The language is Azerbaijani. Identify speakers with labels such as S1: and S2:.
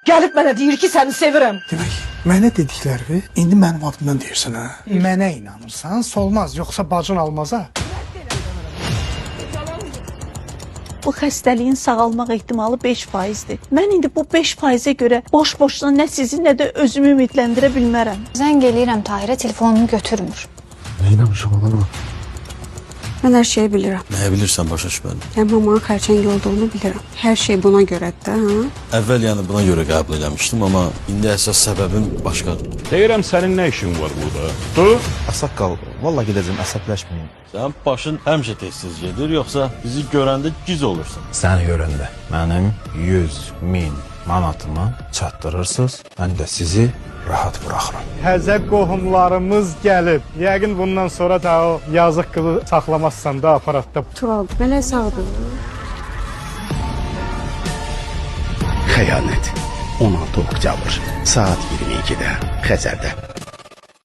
S1: Gəlib mənə deyir ki, səni sevirəm.
S2: Demək, mənə dedikləri indi mənim adımdan deyirsən ha? Mənə inanırsan, solmaz, yoxsa bacın almaz ha?
S3: Bu xəstəliyin sağalmaq ehtimalı 5%-dir. Mən indi bu 5%-ə görə boş-boşuna nə sizi, nə də özümü ümidləndirə bilmərəm.
S4: Zəng eləyirəm Tahirə, telefonumu götürmür.
S5: Neyləmişim oğlum?
S6: Mən hər şeyi bilirəm.
S5: Nəyə bilirsən başa düşmədim.
S6: Yəni mamanın xərçəng olduğunu bilirəm. Hər şey buna görədir də, hə?
S5: Əvvəl yəni buna görə qəbul eləmişdim, amma indi əsas səbəbim başqadır.
S7: Deyirəm sənin nə işin var burada? Dur.
S8: Saqqal, valla gedəcəm, əsəbləşməyin.
S5: Sən başın həmişə tez-tez gedir, yoxsa bizi görəndə giz olursun.
S8: Səni görəndə mənim 100.000 manatımı çatdırırsınız, mən də sizi rahat buraxıram.
S2: Təzə qohumlarımız gəlib. Yəqin bundan sonra da o yazıq qızı saxlamazsan da aparatda.
S6: Tural, belə sağdır.
S9: Xəyanət 16 oktyabr saat 22-də Xəzərdə.